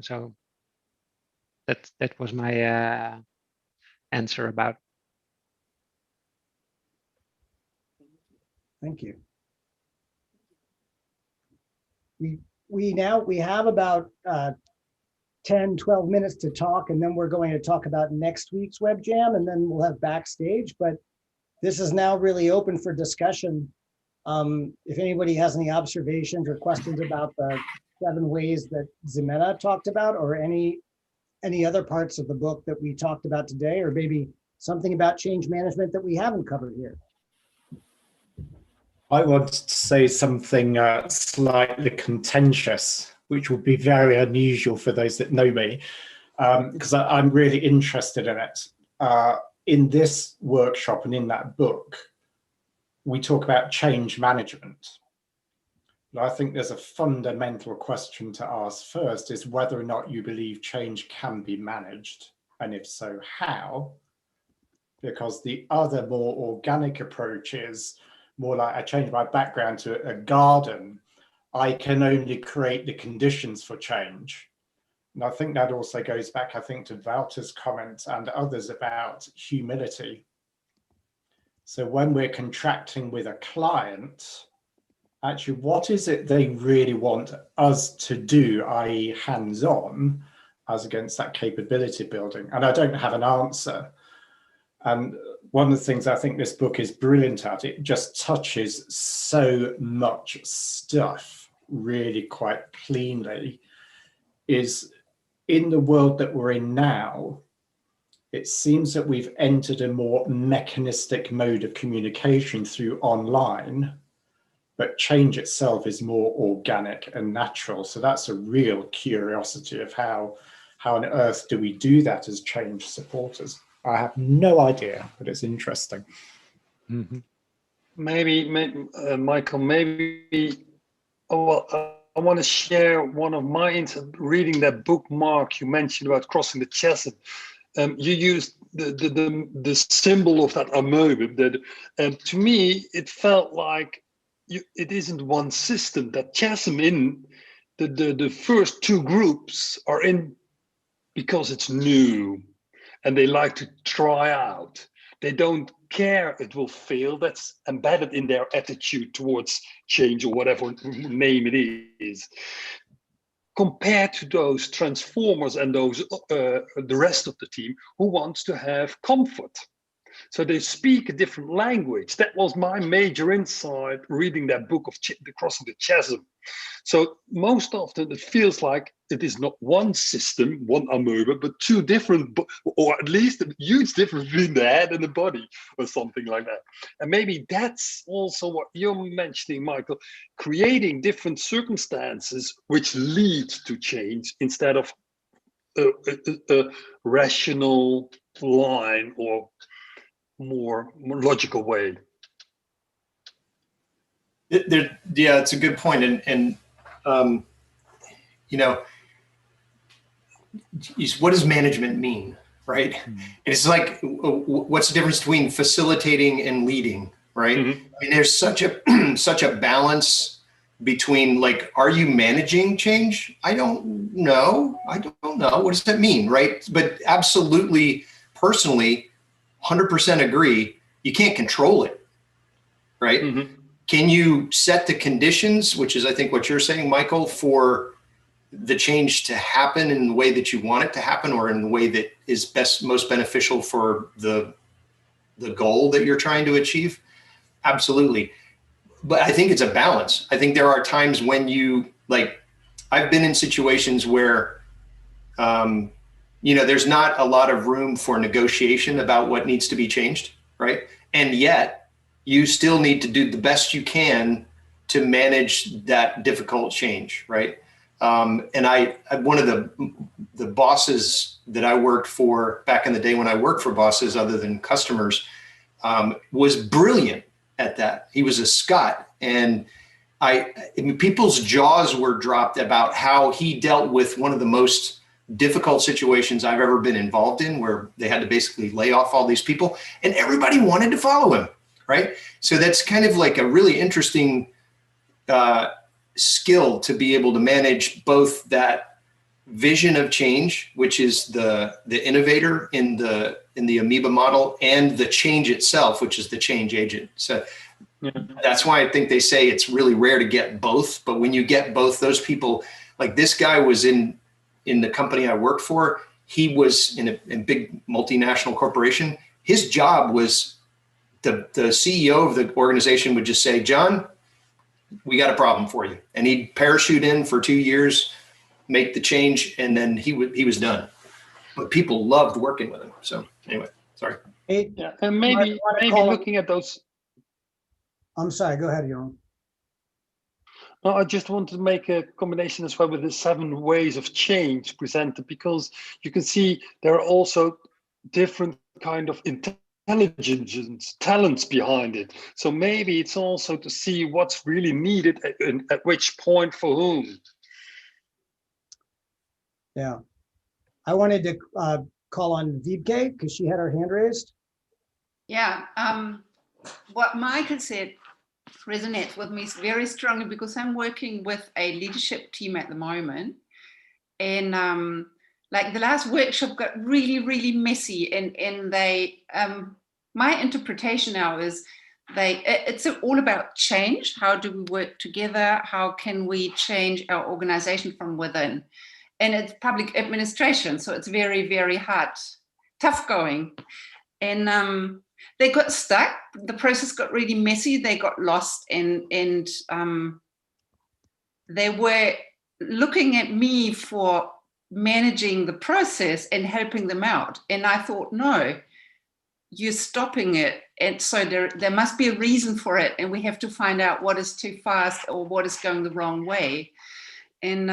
So that was my answer about. Thank you. We have about 10, 12 minutes to talk, and then we're going to talk about next week's web jam, and then we'll have backstage. But this is now really open for discussion. If anybody has any observations or questions about the 7 ways that Ximena talked about, or any other parts of the book that we talked about today, or maybe something about change management that we haven't covered here. I want to say something slightly contentious, which would be very unusual for those that know me, because I'm really interested in it. In this workshop and in that book, we talk about change management. But I think there's a fundamental question to ask first, is whether or not you believe change can be managed, and if so, how? Because the other more organic approach is more like, I change my background to a garden. I can only create the conditions for change. And I think that also goes back, I think, to Wouter's comments and others about humility. So when we're contracting with a client, actually, what is it they really want us to do, i.e. hands-on, as against that capability building? And I don't have an answer. And one of the things I think this book is brilliant at, it just touches so much stuff really quite cleanly, is in the world that we're in now, it seems that we've entered a more mechanistic mode of communication through online, but change itself is more organic and natural. So that's a real curiosity of how on earth do we do that as change supporters? I have no idea, but it's interesting. Mm-hmm. Maybe Michael, I want to share one of my reading that book, Mark, you mentioned about crossing the chasm. You used the symbol of that amoeba. That to me, it felt like it isn't one system. That chasm in the first 2 groups are in because it's new, and they like to try out. They don't care it will fail. That's embedded in their attitude towards change, or whatever name it is. Compared to those transformers and those the rest of the team who wants to have comfort. So they speak a different language. That was my major insight reading that book of The Crossing the Chasm. So most often it feels like it is not one system, one amoeba, but two different, or at least a huge difference between the head and the body or something like that. And maybe that's also what you're mentioning, Michael, creating different circumstances which lead to change instead of a rational line or more logical way. Yeah, it's a good point. And you know, what does management mean, right? It's like, what's the difference between facilitating and leading, right? I mean, there's such a balance between, like, are you managing change? I don't know. What does that mean, right? But absolutely, personally, 100% agree. You can't control it, right? Can you set the conditions, which is, I think, what you're saying, Michael, for the change to happen in the way that you want it to happen, or in the way that is most beneficial for the goal that you're trying to achieve? Absolutely. But I think it's a balance. I think there are times when I've been in situations where, there's not a lot of room for negotiation about what needs to be changed, right? And yet, you still need to do the best you can to manage that difficult change, right? And one of the bosses that I worked for back in the day, when I worked for bosses other than customers, was brilliant at that. He was a Scot, and people's jaws were dropped about how he dealt with one of the most difficult situations I've ever been involved in, where they had to basically lay off all these people, and everybody wanted to follow him. Right. So that's kind of like a really interesting skill to be able to manage both that vision of change, which is the innovator in the amoeba model, and the change itself, which is the change agent. So that's why I think they say it's really rare to get both. But when you get both, those people, like this guy was in the company I worked for, he was in a big multinational corporation. His job was, the CEO of the organization would just say, John, we got a problem for you. And he'd parachute in for 2 years, make the change, and then he was done. But people loved working with him. So anyway, sorry. Hey, yeah, and maybe looking at those. I'm sorry, go ahead, Jeroen. No, I just want to make a combination as well with the 7 ways of change presented, because you can see there are also different kind of intelligence, talents behind it. So maybe it's also to see what's really needed at which point for whom. Yeah. I wanted to call on Vibke because she had her hand raised. Yeah. What Michael said resonates with me very strongly, because I'm working with a leadership team at the moment. And like the last workshop got really, really messy, and they, my interpretation now is it's all about change. How do we work together? How can we change our organization from within? And it's public administration, so it's very, very hard, tough going. And they got stuck. The process got really messy. They got lost, and they were looking at me for managing the process and helping them out. And I thought, no, you're stopping it. And so there must be a reason for it. And we have to find out what is too fast or what is going the wrong way. And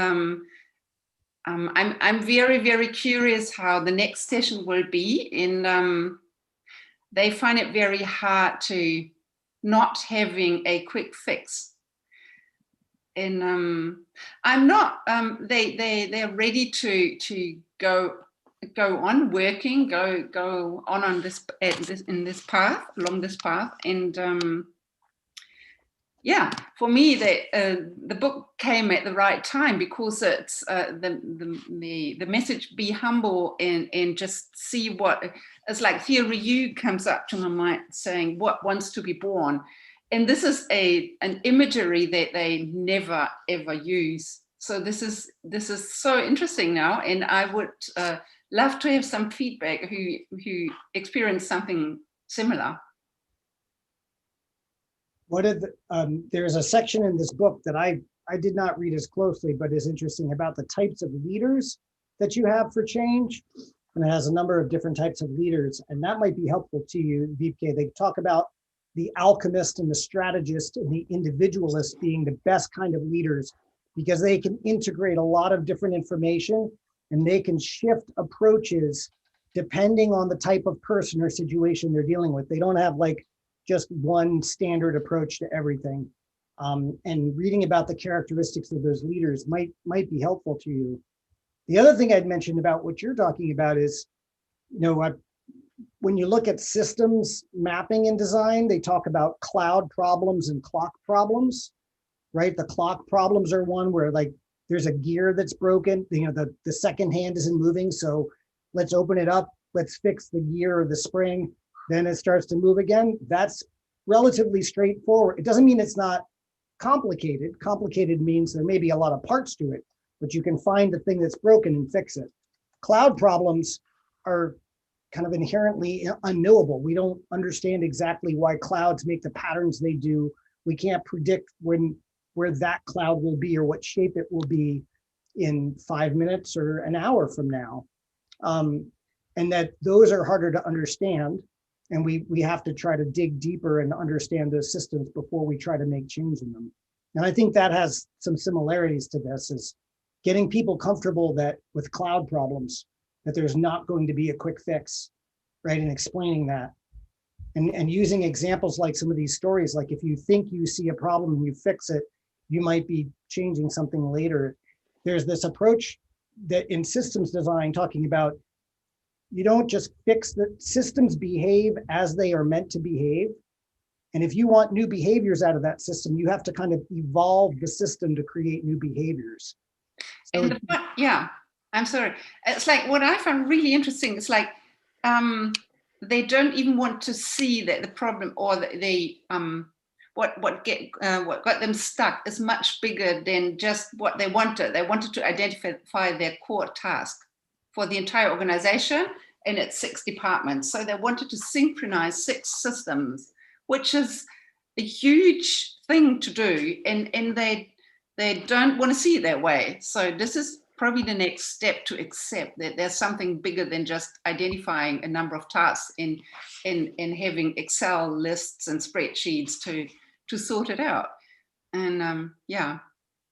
I'm very, very curious how the next session will be. And they find it very hard to not having a quick fix. And I'm not. They're ready to go on working, go on this path, along this path. And yeah, for me, the book came at the right time, because it's the message: be humble and just see what. It's like Theo Ryu comes up to my mind saying, "What wants to be born?" And this is an imagery that they never ever use. So this is so interesting now, and I would love to have some feedback who experienced something similar. There's a section in this book that I did not read as closely, but is interesting about the types of leaders that you have for change. And it has a number of different types of leaders. And that might be helpful to you, Vipke. They talk about the alchemist and the strategist and the individualist being the best kind of leaders, because they can integrate a lot of different information and they can shift approaches depending on the type of person or situation they're dealing with. They don't have like just one standard approach to everything. And reading about the characteristics of those leaders might be helpful to you. The other thing I'd mentioned about what you're talking about is, when you look at systems mapping and design, they talk about cloud problems and clock problems, right? The clock problems are one where like there's a gear that's broken, the second hand isn't moving, so let's open it up, let's fix the gear or the spring, then it starts to move again. That's relatively straightforward. It doesn't mean it's not complicated. Complicated means there may be a lot of parts to it, but you can find the thing that's broken and fix it. Cloud problems are kind of inherently unknowable. We don't understand exactly why clouds make the patterns they do. We can't predict where that cloud will be or what shape it will be in 5 minutes or an hour from now. And that those are harder to understand. And we have to try to dig deeper and understand those systems before we try to make change in them. And I think that has some similarities to this, is getting people comfortable that with cloud problems, that there's not going to be a quick fix, right? And explaining that and using examples like some of these stories, like if you think you see a problem and you fix it, you might be changing something later. There's this approach that in systems design talking about, you don't just fix the systems, behave as they are meant to behave. And if you want new behaviors out of that system, you have to kind of evolve the system to create new behaviors. So, I'm sorry. It's like what I found really interesting. It's like they don't even want to see that the problem or what got them stuck is much bigger than just what they wanted. They wanted to identify their core task for the entire organization and its 6 departments. So they wanted to synchronize 6 systems, which is a huge thing to do, and they don't want to see it that way. So this is probably the next step, to accept that there's something bigger than just identifying a number of tasks and having Excel lists and spreadsheets to sort it out. And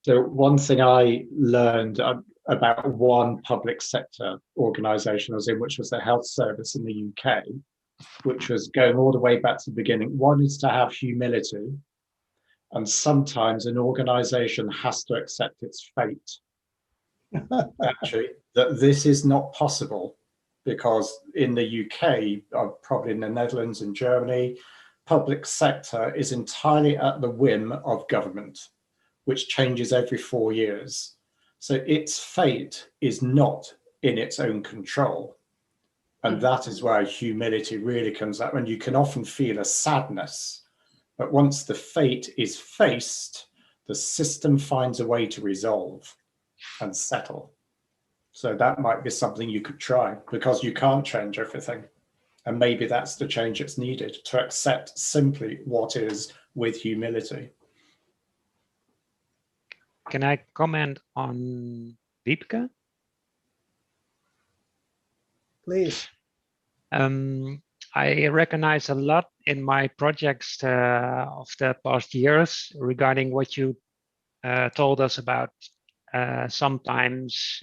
So one thing I learned about one public sector organisation I was in, which was the health service in the UK, which was going all the way back to the beginning. One is to have humility, and sometimes an organisation has to accept its fate. Actually, that this is not possible, because in the UK, probably in the Netherlands and Germany, public sector is entirely at the whim of government, which changes every 4 years. So its fate is not in its own control. And that is where humility really comes out. And you can often feel a sadness, but once the fate is faced, the system finds a way to resolve and settle. So that might be something you could try, because you can't change everything. And maybe that's the change that's needed, to accept simply what is with humility. Can I comment on Wiebke? Please. I recognize a lot in my projects of the past years regarding what you told us about. Sometimes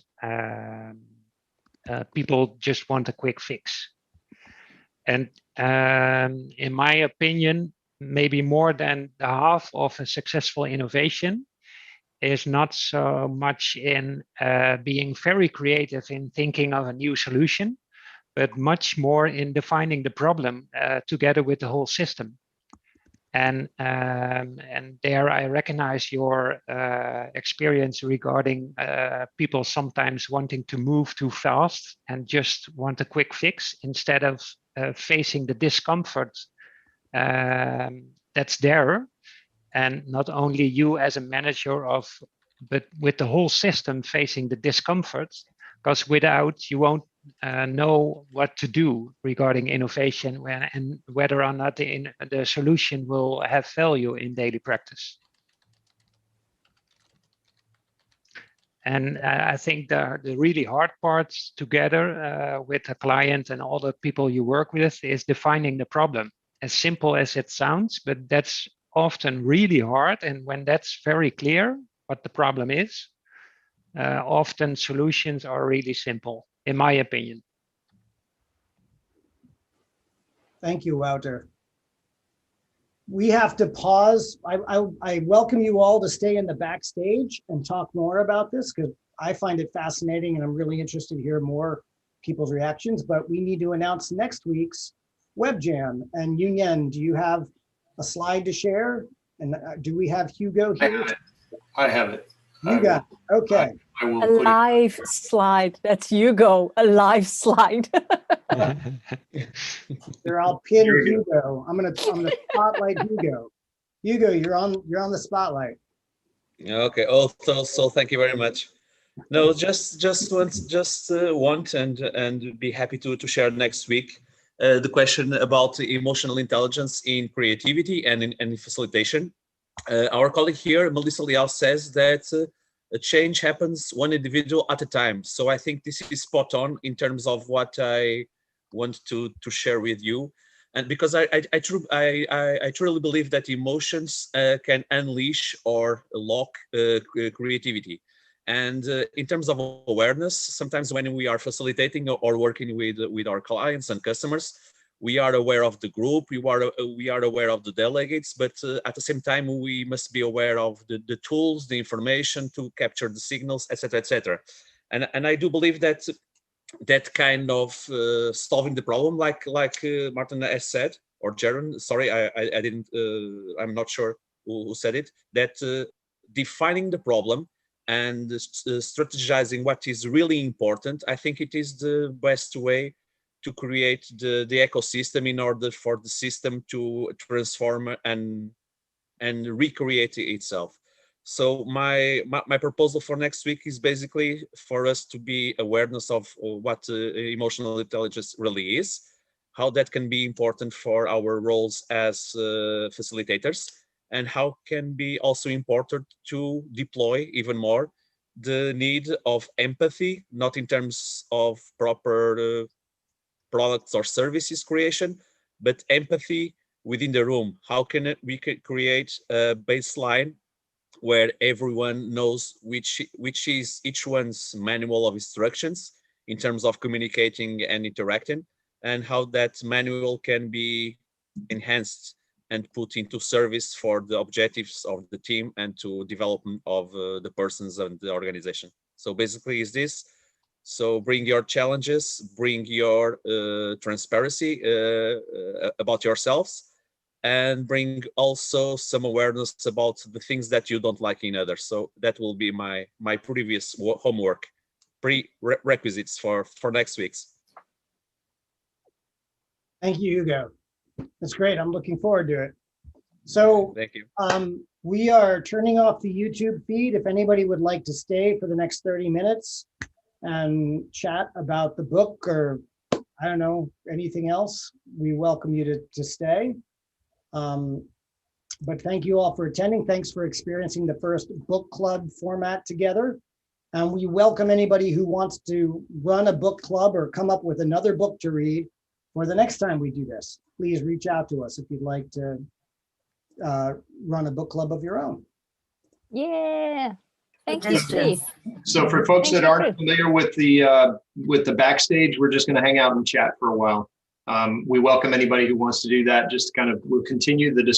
people just want a quick fix. And in my opinion, maybe more than the half of a successful innovation is not so much in being very creative in thinking of a new solution, but much more in defining the problem together with the whole system. And there I recognize your experience regarding people sometimes wanting to move too fast and just want a quick fix instead of facing the discomfort that's there. And not only you as a manager but with the whole system facing the discomfort, because without, you won't know what to do regarding innovation and whether or not the solution will have value in daily practice. And I think the really hard parts together with a client and all the people you work with is defining the problem. As simple as it sounds, but that's often really hard. And when that's very clear what the problem is, often solutions are really simple, in my opinion. Thank you, Wouter. We have to pause. I welcome you all to stay in the backstage and talk more about this, because I find it fascinating and I'm really interested to hear more people's reactions, but we need to announce next week's web jam. And Yunyan, do you have a slide to share? And do we have Hugo here? I have it. You got it. Okay. I will A put live slide. That's Hugo. A live slide. Here, I'll pin Hugo. I'm gonna spotlight Hugo. Hugo, you're on the spotlight. Okay. Also, thank you very much. No, just want and be happy to share next week the question about emotional intelligence in creativity and in facilitation. Our colleague here, Melissa Leal, says that a change happens one individual at a time. So I think this is spot on in terms of what I want to share with you. And because I truly believe that emotions can unleash or lock creativity. And in terms of awareness, sometimes when we are facilitating or working with our clients and customers, we are aware of the group, we are aware of the delegates, but at the same time, we must be aware of the tools, the information to capture the signals, etc., etc. And I do believe that kind of solving the problem, like Martin has said, or Jaron, sorry, I didn't, I'm not sure who said it, that defining the problem and strategizing what is really important, I think it is the best way to create the ecosystem in order for the system to transform and recreate itself. So my proposal for next week is basically for us to be awareness of what emotional intelligence really is, how that can be important for our roles as facilitators, and how can be also important to deploy even more the need of empathy, not in terms of proper products or services creation, but empathy within the room. How can we create a baseline where everyone knows which is each one's manual of instructions in terms of communicating and interacting, and how that manual can be enhanced and put into service for the objectives of the team and to development of the persons and the organization. So basically is this. So bring your challenges, bring your transparency about yourselves, and bring also some awareness about the things that you don't like in others. So that will be my previous homework, prerequisites for next week's. Thank you, Hugo. That's great. I'm looking forward to it. So thank you. We are turning off the YouTube feed. If anybody would like to stay for the next 30 minutes and chat about the book or, I don't know, anything else, we welcome you to stay. But thank you all for attending. Thanks for experiencing the first book club format together. And we welcome anybody who wants to run a book club or come up with another book to read for the next time we do this. Please reach out to us if you'd like to run a book club of your own. Yeah. Thank you, Steve. So for folks that aren't familiar with the backstage, we're just going to hang out and chat for a while. We welcome anybody who wants to do that. Just kind of, we'll continue the discussion